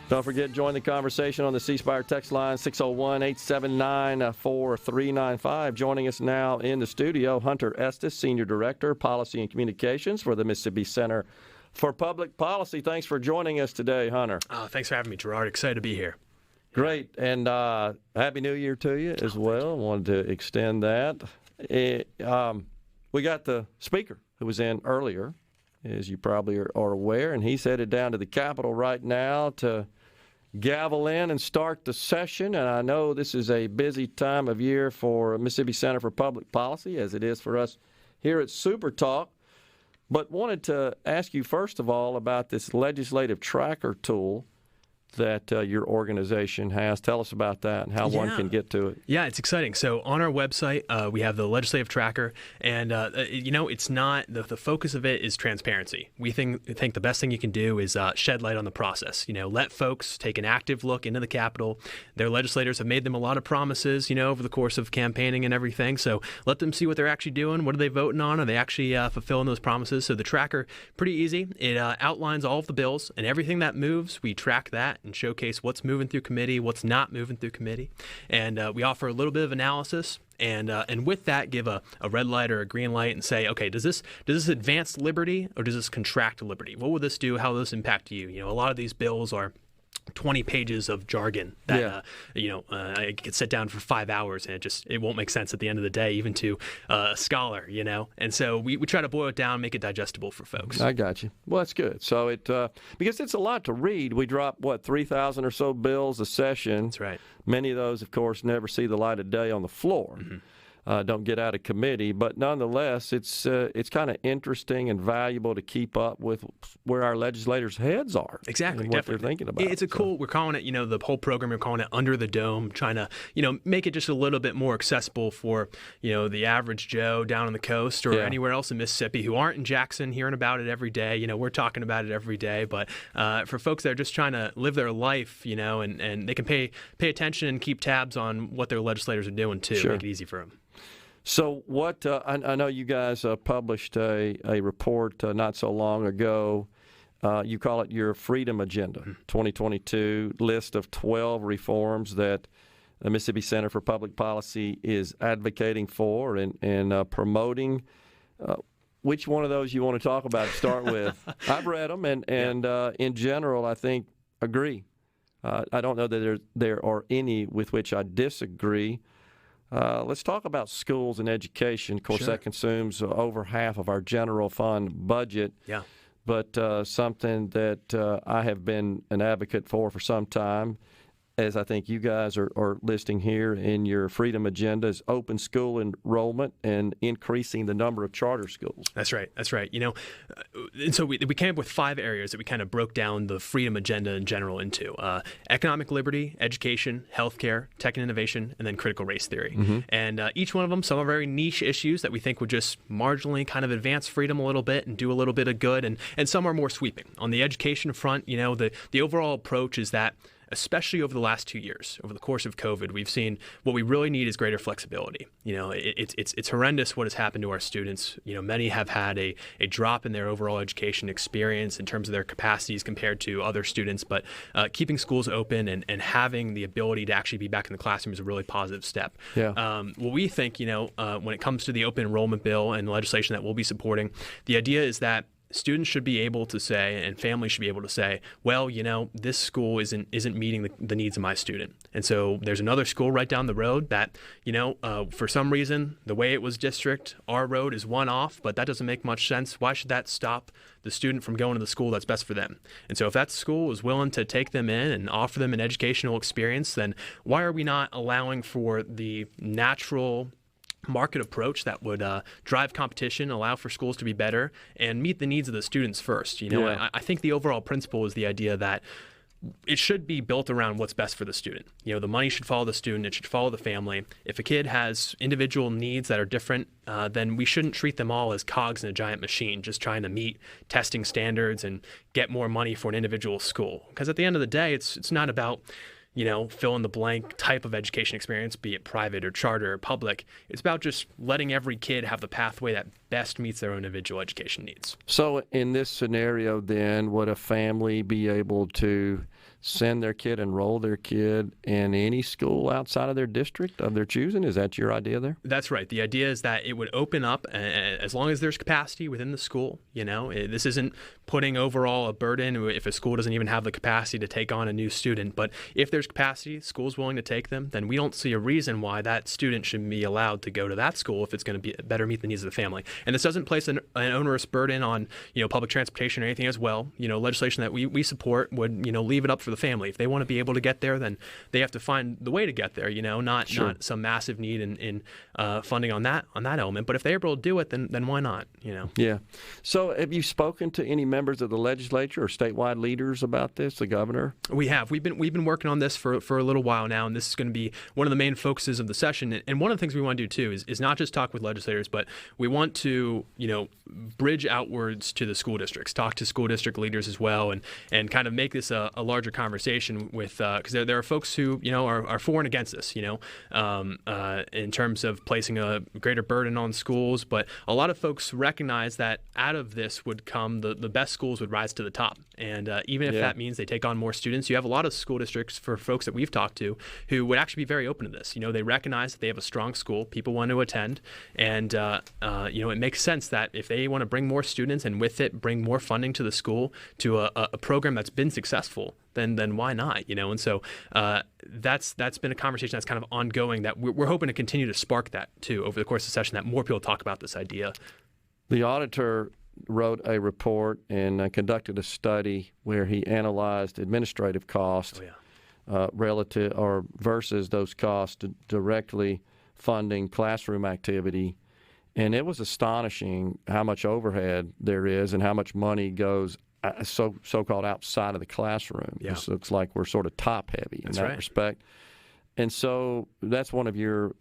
Don't forget, join the conversation on the C Spire text line, 601-879-4395. Joining us now in the studio, Hunter Estes, Senior Director, Policy and Communications for the Mississippi Center for Public Policy. Thanks for joining us today, Hunter. Thanks for having me, Gerard. Excited to be here. Great. And Happy New Year to you as well. Wanted to extend that. We got the speaker who was in earlier, as you probably are aware, and he's headed down to the Capitol right now to gavel in and start the session. And I know this is a busy time of year for Mississippi Center for Public Policy, as it is for us here at SuperTalk. But wanted to ask you, first of all, about this legislative tracker tool that your organization has. Tell us about that and how one can get to it. Yeah, it's exciting. So on our website, we have the legislative tracker, and it's not the focus of it is transparency. We think the best thing you can do is shed light on the process. Let folks take an active look into the Capitol. Their legislators have made them a lot of promises, over the course of campaigning and everything. So let them see what they're actually doing. What are they voting on? Are they actually fulfilling those promises? So the tracker, pretty easy. It outlines all of the bills and everything that moves. We track that and showcase what's moving through committee, what's not moving through committee. And we offer a little bit of analysis and with that give a red light or a green light and say, okay, does this advance liberty or does this contract liberty? What will this do? How will this impact you? A lot of these bills are 20 pages of jargon that I could sit down for 5 hours and it won't make sense at the end of the day, even to a scholar, And so we try to boil it down, make it digestible for folks. I got you. Well, that's good. So because it's a lot to read, we drop 3,000 or so bills a session. That's right. Many of those, of course, never see the light of day on the floor. Mm-hmm. Don't get out of committee, but nonetheless, it's kind of interesting and valuable to keep up with where our legislators' heads are. Exactly, and what definitely. they're thinking about. It's cool. We're calling it, the whole program. We're calling it Under the Dome, trying to, make it just a little bit more accessible for, the average Joe down on the coast or anywhere else in Mississippi who aren't in Jackson hearing about it every day. We're talking about it every day, but for folks that are just trying to live their life, and they can pay attention and keep tabs on what their legislators are doing too. Sure. Make it easy for them. So what I know you guys published a report not so long ago. You call it your Freedom Agenda 2022, list of 12 reforms that the Mississippi Center for Public Policy is advocating for and promoting. Which one of those you want to talk about to start with? I've read them and in general I think agree. I don't know that there are any with which I disagree. Let's talk about schools and education. Of course, that consumes over half of our general fund budget. Yeah. But something that I have been an advocate for some time, as I think you guys are listing here in your Freedom Agenda, is open school enrollment and increasing the number of charter schools. That's right. And so we came up with 5 areas that we kind of broke down the Freedom Agenda in general into. Economic liberty, education, healthcare, tech and innovation, and then critical race theory. Mm-hmm. And each one of them, some are very niche issues that we think would just marginally kind of advance freedom a little bit and do a little bit of good, and some are more sweeping. On the education front, the overall approach is that especially over the last 2 years, over the course of COVID, we've seen what we really need is greater flexibility. It's horrendous what has happened to our students. Many have had a drop in their overall education experience in terms of their capacities compared to other students, but keeping schools open and having the ability to actually be back in the classroom is a really positive step. Yeah. What we think, when it comes to the open enrollment bill and legislation that we'll be supporting, the idea is that students should be able to say, and families should be able to say, well, this school isn't meeting the needs of my student. And so there's another school right down the road that, for some reason, the way it was districted, our road is one off, but that doesn't make much sense. Why should that stop the student from going to the school that's best for them? And so if that school is willing to take them in and offer them an educational experience, then why are we not allowing for the natural market approach that would drive competition, allow for schools to be better, and meet the needs of the students first? I think the overall principle is the idea that it should be built around what's best for the student. The money should follow the student. It should follow the family. If a kid has individual needs that are different, then we shouldn't treat them all as cogs in a giant machine, just trying to meet testing standards and get more money for an individual school. Because at the end of the day, it's not about fill in the blank type of education experience, be it private or charter or public. It's about just letting every kid have the pathway that best meets their own individual education needs. So in this scenario, then, would a family be able to send their kid, enroll their kid in any school outside of their district of their choosing? Is that your idea there? That's right. The idea is that it would open up as long as there's capacity within the school. This isn't putting overall a burden if a school doesn't even have the capacity to take on a new student. But if there's capacity, school's willing to take them, then we don't see a reason why that student should be allowed to go to that school if it's going to better meet the needs of the family. And this doesn't place an onerous burden on public transportation or anything as well. Legislation that we support would leave it up for the family. If they want to be able to get there, then they have to find the way to get there. Not some massive need in funding on that element. But if they're able to do it, then why not? Yeah. So have you spoken to any members of the legislature or statewide leaders about this? The governor? We have. We've been working on this for a little while now, and this is going to be one of the main focuses of the session. And one of the things we want to do too is not just talk with legislators, but we want to bridge outwards to the school districts, talk to school district leaders as well, and kind of make this a larger conversation with because there are folks who are for and against this, in terms of placing a greater burden on schools. But a lot of folks recognize that out of this would come the best schools would rise to the top. And even if that means they take on more students, you have a lot of school districts, for folks that we've talked to, who would actually be very open to this. They recognize that they have a strong school, people want to attend, and it makes sense that if they want to bring more students and with it bring more funding to the school, to a program that's been successful, then why not? And so that's been a conversation that's kind of ongoing that we're hoping to continue to spark that too over the course of the session, that more people talk about this idea. The auditor wrote a report and conducted a study where he analyzed administrative costs relative or versus those costs directly funding classroom activity. And it was astonishing how much overhead there is and how much money goes so-called outside of the classroom. Yeah. It looks like we're sort of top-heavy in that respect. And so that's one of your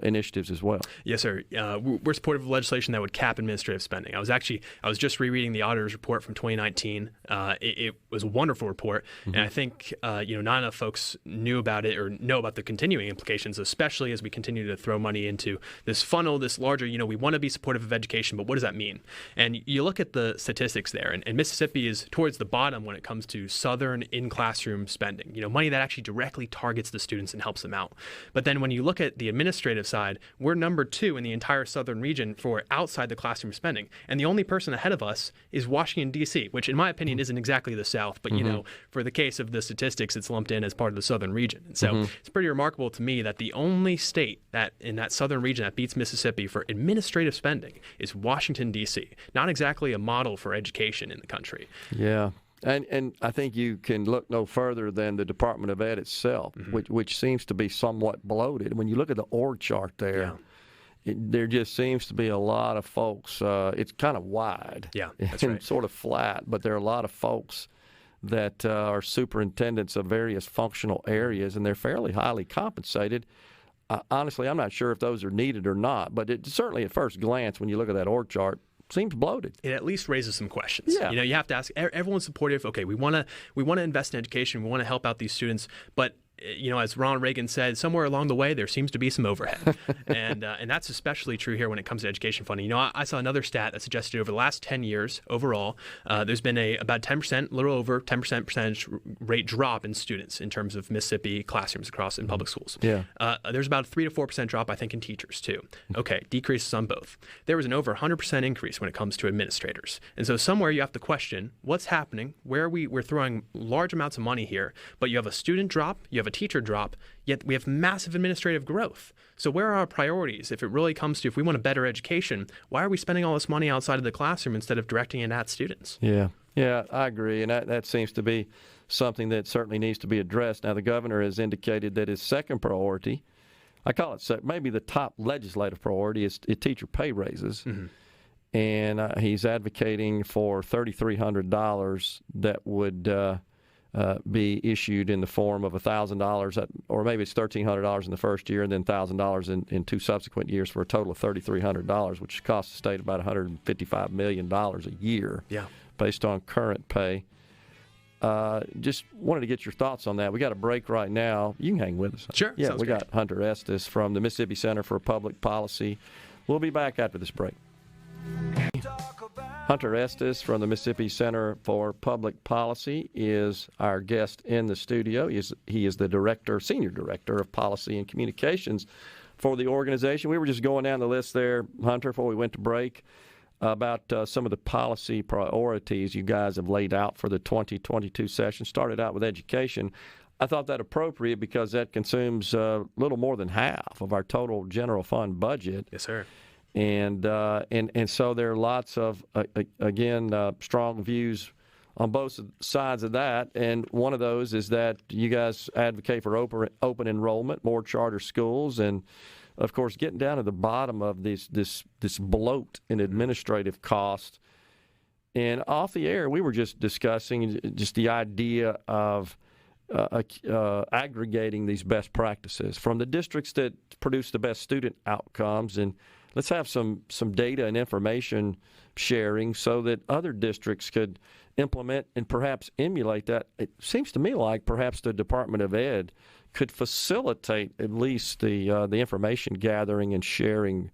initiatives as well. Yes, sir. We're supportive of legislation that would cap administrative spending. I was just rereading the auditor's report from 2019. It was a wonderful report, and I think not enough folks knew about it or know about the continuing implications, especially as we continue to throw money into this funnel, this larger. We want to be supportive of education, but what does that mean? And you look at the statistics there, and Mississippi is towards the bottom when it comes to Southern in-classroom spending. Money that actually directly targets the students and helps them out. But then when you look at the administrative side, we're number 2 in the entire southern region for outside the classroom spending. And the only person ahead of us is Washington, D.C., which in my opinion isn't exactly the South, but for the case of the statistics, it's lumped in as part of the southern region. And so it's pretty remarkable to me that the only state that in that southern region that beats Mississippi for administrative spending is Washington, D.C., not exactly a model for education in the country. Yeah. And I think you can look no further than the Department of Ed itself, which seems to be somewhat bloated. When you look at the org chart there, there just seems to be a lot of folks. It's kind of wide and sort of flat, but there are a lot of folks that are superintendents of various functional areas, and they're fairly highly compensated. Honestly, I'm not sure if those are needed or not, but it certainly at first glance, when you look at that org chart, seems bloated. It at least raises some questions. Yeah. You have to ask. Everyone's supportive. Okay, we want to invest in education. We want to help out these students, but as Ronald Reagan said, somewhere along the way there seems to be some overhead, and that's especially true here when it comes to education funding. I saw another stat that suggested over the last 10 years overall, there's been about 10%, a little over 10% percentage rate drop in students in terms of Mississippi classrooms across in public schools. Yeah. There's about a 3 to 4% drop, I think, in teachers too. Okay, decreases on both. There was an over 100% increase when it comes to administrators, and so somewhere you have to question what's happening. Where we're throwing large amounts of money here, but you have a student drop, you have a teacher drop, yet we have massive administrative growth. So where are our priorities? If it really comes to, if we want a better education, why are we spending all this money outside of the classroom instead of directing it at students? Yeah, I agree. And that seems to be something that certainly needs to be addressed. Now, the governor has indicated that his second priority, I call it maybe the top legislative priority, is teacher pay raises. And he's advocating for $3,300 that would be issued in the form of $1,000, or maybe it's $1,300 in the first year and then $1,000 in 2 subsequent years for a total of $3,300, which costs the state about $155 million a year based on current pay. Just wanted to get your thoughts on that. We got a break right now. You can hang with us. Sure. Yeah, Sounds we great. got Hunter Estes from the Mississippi Center for Public Policy. We'll be back after this break. Hunter Estes from the Mississippi Center for Public Policy is our guest in the studio. He is the senior director of policy and communications for the organization. We were just going down the list there, Hunter, before we went to break, about some of the policy priorities you guys have laid out for the 2022 session. Started out with education. I thought that appropriate because that consumes a little more than half of our total general fund budget. Yes, sir. And so there are lots of, strong views on both sides of that. And one of those is that you guys advocate for open enrollment, more charter schools, and, of course, getting down to the bottom of this bloat in administrative cost. And off the air, we were just discussing just the idea of aggregating these best practices from the districts that produce the best student outcomes, and let's have some data and information sharing so that other districts could implement and perhaps emulate that. It seems to me like perhaps the Department of Ed could facilitate at least the information gathering and sharing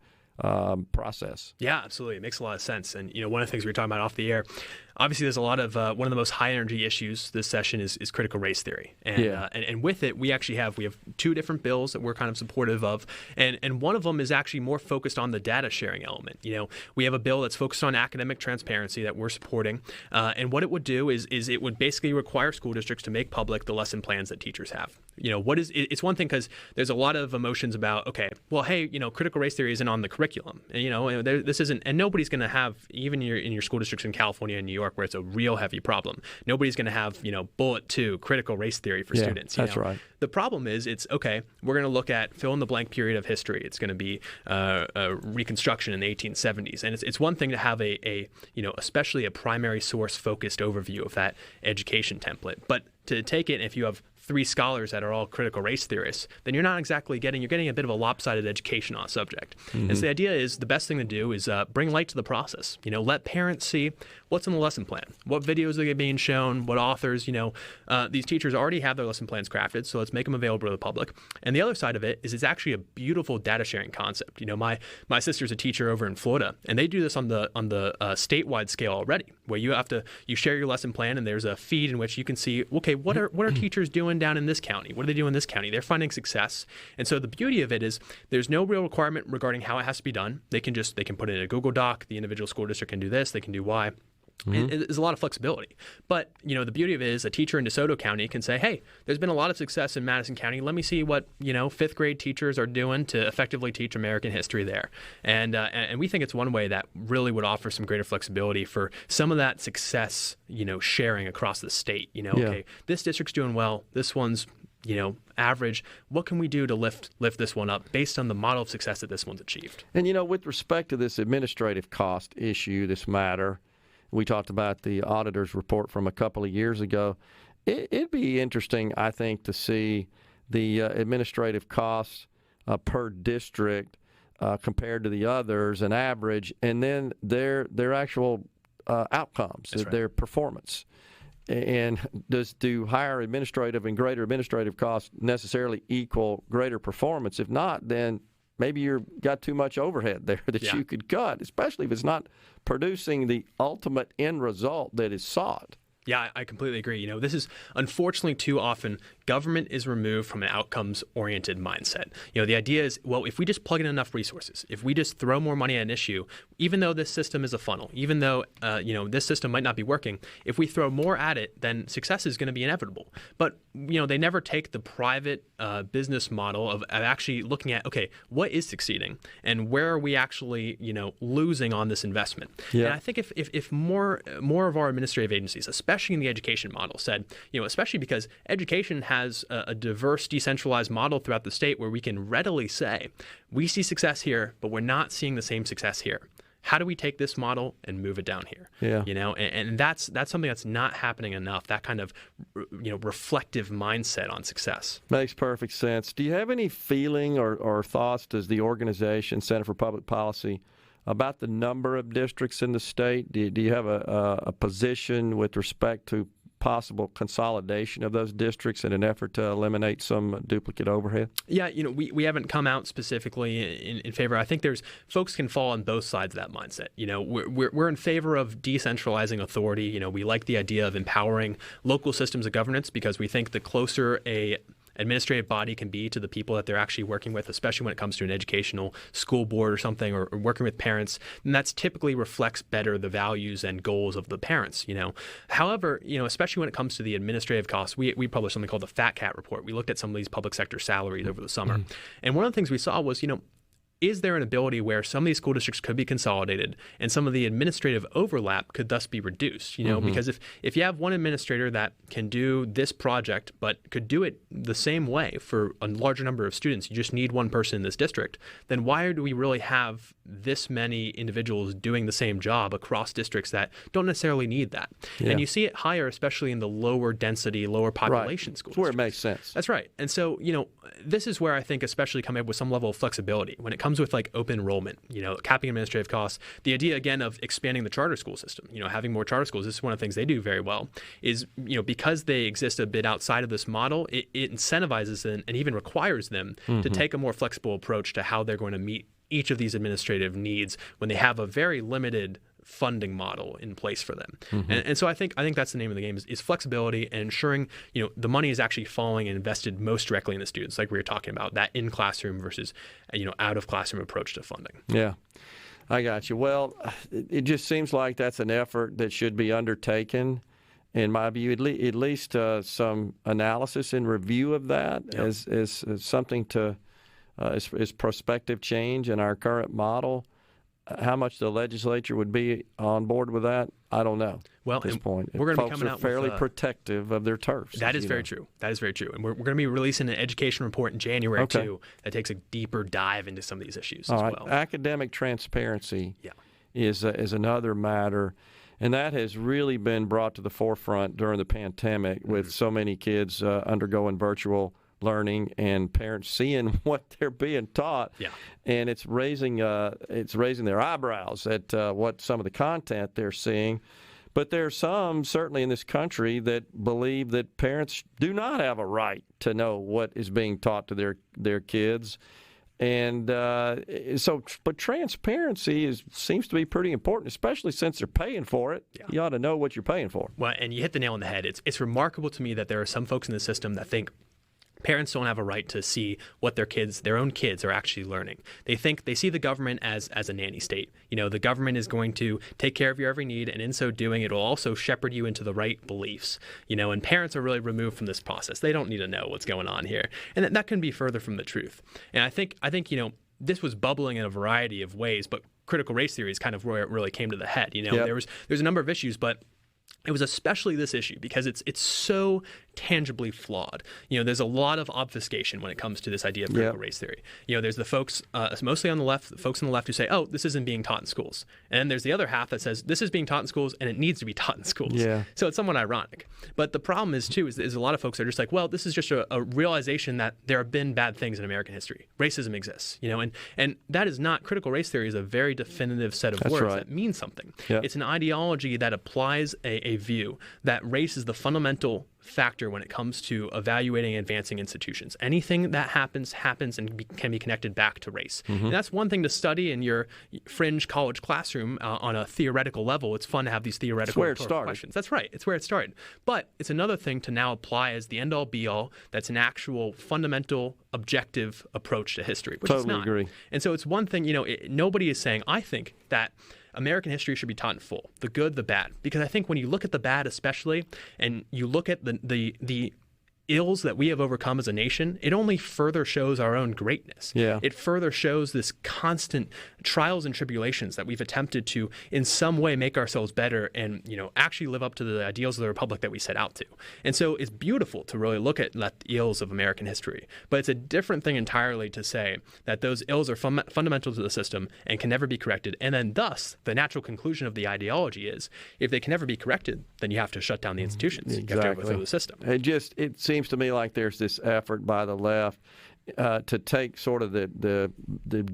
process. Yeah, absolutely. It makes a lot of sense. And, one of the things we were talking about off the air, obviously there's a lot of, one of the most high energy issues this session is critical race theory. And, and with it, we have two different bills that we're kind of supportive of. And one of them is actually more focused on the data sharing element. We have a bill that's focused on academic transparency that we're supporting. And what it would do is it would basically require school districts to make public the lesson plans that teachers have. It's one thing because there's a lot of emotions about, okay, well, hey, critical race theory isn't on the curriculum. And, this isn't, and nobody's going to have, even in your school districts in California and New York, where it's a real heavy problem, nobody's going to have, bullet 2 critical race theory for students. That's right. The problem is it's, okay, we're going to look at fill in the blank period of history. It's going to be Reconstruction in the 1870s. And it's one thing to have especially a primary source focused overview of that education template. But to take it, if you have 3 scholars that are all critical race theorists, then you're not exactly you're getting a bit of a lopsided education on a subject. Mm-hmm. And so the idea is the best thing to do is bring light to the process. Let parents see what's in the lesson plan, what videos are being shown, what authors, these teachers already have their lesson plans crafted, so let's make them available to the public. And the other side of it is it's actually a beautiful data sharing concept. My sister's a teacher over in Florida, and they do this on the statewide scale already, where you share your lesson plan, and there's a feed in which you can see, okay, what are teachers doing down in this county? What do they do in this county? They're finding success. And so the beauty of it is there's no real requirement regarding how it has to be done. They can put it in a Google Doc. The individual school district can do this. They can do Y. Mm-hmm. There's a lot of flexibility. But, the beauty of it is a teacher in DeSoto County can say, hey, there's been a lot of success in Madison County. Let me see what, 5th grade teachers are doing to effectively teach American history there. And we think it's one way that really would offer some greater flexibility for some of that success, sharing across the state. Okay, this district's doing well. This one's, average. What can we do to lift this one up based on the model of success that this one's achieved? And, with respect to this administrative cost issue, this matter, we talked about the auditor's report from a couple of years ago. It'd be interesting, I think, to see the administrative costs per district compared to the others, an average, and then their actual outcomes, their performance. And do higher administrative and greater administrative costs necessarily equal greater performance? If not, then maybe you've got too much overhead there that you could cut, especially if it's not producing the ultimate end result that is sought. Yeah, I completely agree. This is unfortunately too often government is removed from an outcomes-oriented mindset. The idea is, well, if we just plug in enough resources, if we just throw more money at an issue, even though this system is a funnel, even though, this system might not be working, if we throw more at it, then success is going to be inevitable. But, they never take the private business model of actually looking at, okay, what is succeeding and where are we actually, losing on this investment? Yeah. And I think if more of our administrative agencies, especially in the education model, said, especially because education has a diverse, decentralized model throughout the state where we can readily say, we see success here, but we're not seeing the same success here. How do we take this model and move it down here? Yeah. And that's something that's not happening enough, that kind of, reflective mindset on success. Makes perfect sense. Do you have any feeling or thoughts, does the organization, Center for Public Policy, about the number of districts in the state? Do you have a position with respect to possible consolidation of those districts in an effort to eliminate some duplicate overhead? Yeah, we haven't come out specifically in favor. I think there's folks can fall on both sides of that mindset. We're in favor of decentralizing authority. We like the idea of empowering local systems of governance because we think the closer a administrative body can be to the people that they're actually working with, especially when it comes to an educational school board or something, or working with parents, and that's typically reflects better the values and goals of the parents. However, especially when it comes to the administrative costs, we published something called the Fat Cat report. We looked at some of these public sector salaries over the summer, and one of the things we saw was, is there an ability where some of these school districts could be consolidated and some of the administrative overlap could thus be reduced? Because if you have one administrator that can do this project but could do it the same way for a larger number of students, you just need one person in this district, then why do we really have this many individuals doing the same job across districts that don't necessarily need that? Yeah. And you see it higher, especially in the lower density, lower population school districts. Where it makes sense. That's right. And so, this is where I think especially coming up with some level of flexibility when it comes with like open enrollment, capping administrative costs, the idea again of expanding the charter school system, having more charter schools. This is one of the things they do very well is, because they exist a bit outside of this model, it incentivizes them and even requires them to take a more flexible approach to how they're going to meet each of these administrative needs when they have a very limited funding model in place for them. And so I think that's the name of the game is flexibility and ensuring, the money is actually falling and invested most directly in the students, like we were talking about, that in classroom versus, out of classroom approach to funding. Yeah, I got you. Well, it just seems like that's an effort that should be undertaken. In my view, at least some analysis and review of that as something to as prospective change in our current model. How much the legislature would be on board with that, I don't know. Well, at this point, we're going to be coming out out fairly with, protective of their turfs. That is very true. That is very true. And we're going to be releasing an education report in January too that takes a deeper dive into some of these issues as well. Academic transparency is another matter. And that has really been brought to the forefront during the pandemic with so many kids undergoing virtual learning and parents seeing what they're being taught. And it's raising their eyebrows at what some of the content they're seeing. But there are some, certainly in this country, that believe that parents do not have a right to know what is being taught to their kids. And but transparency seems to be pretty important, especially since they're paying for it. You ought to know what you're paying for. Well, and you hit the nail on the head. It's remarkable to me that there are some folks in the system that think parents don't have a right to see what their own kids are actually learning. They see the government as a nanny state. The government is going to take care of your every need, and in so doing, it will also shepherd you into the right beliefs. And parents are really removed from this process. They don't need to know what's going on here, and that can be further from the truth. And I think this was bubbling in a variety of ways, but critical race theory is kind of where it really came to the head. There's a number of issues, but it was especially this issue because it's so tangibly flawed. There's a lot of obfuscation when it comes to this idea of critical race theory. There's the folks, mostly on the left, the folks on the left who say, oh, this isn't being taught in schools. And then there's the other half that says, this is being taught in schools and it needs to be taught in schools. So it's somewhat ironic. But the problem is, too, is a lot of folks are just like, well, this is just a realization that there have been bad things in American history. Racism exists, and that is not, critical race theory is a very definitive set of words that mean something. It's an ideology that applies a view that race is the fundamental factor when it comes to evaluating and advancing institutions. Anything that happens and can be connected back to race. And that's one thing to study in your fringe college classroom on a theoretical level. It's fun to have these theoretical questions. That's right. It's where it started. But it's another thing to now apply as the end-all, be-all. That's an actual fundamental, objective approach to history, which is not. Totally agree. And so it's one thing, nobody is saying, I think that American history should be taught in full, the good, the bad. Because I think when you look at the bad especially, and you look at the ills that we have overcome as a nation, it only further shows our own greatness. It further shows this constant trials and tribulations that we've attempted to, in some way, make ourselves better and, actually live up to the ideals of the republic that we set out to. And so it's beautiful to really look at the ills of American history. But it's a different thing entirely to say that those ills are fundamental to the system and can never be corrected. And then thus, the natural conclusion of the ideology is, if they can never be corrected, then you have to shut down the institutions. You have to overthrow the system. It seems to me like there's this effort by the left to take sort of the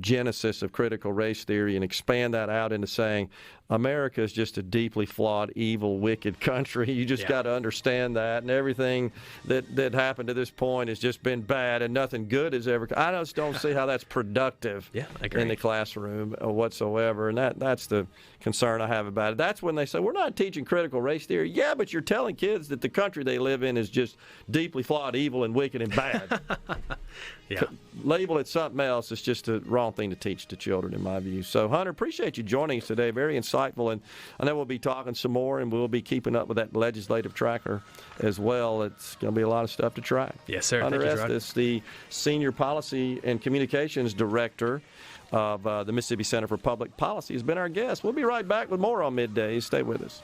genesis of critical race theory and expand that out into saying America is just a deeply flawed, evil, wicked country. You just got to understand that, and everything that happened to this point has just been bad, and nothing good has ever. I just don't see how that's productive in the classroom whatsoever, and that's the concern I have about it. That's when they say we're not teaching critical race theory. Yeah, but you're telling kids that the country they live in is just deeply flawed, evil, and wicked and bad. Label it something else. It's just the wrong thing to teach to children, in my view. So, Hunter, appreciate you joining us today. Very insightful, and I know we'll be talking some more, and we'll be keeping up with that legislative tracker as well. It's going to be a lot of stuff to track. Yes, sir. Hunter Thank you, Estes, the Senior Policy and Communications Director of the Mississippi Center for Public Policy, has been our guest. We'll be right back with more on Middays. Stay with us.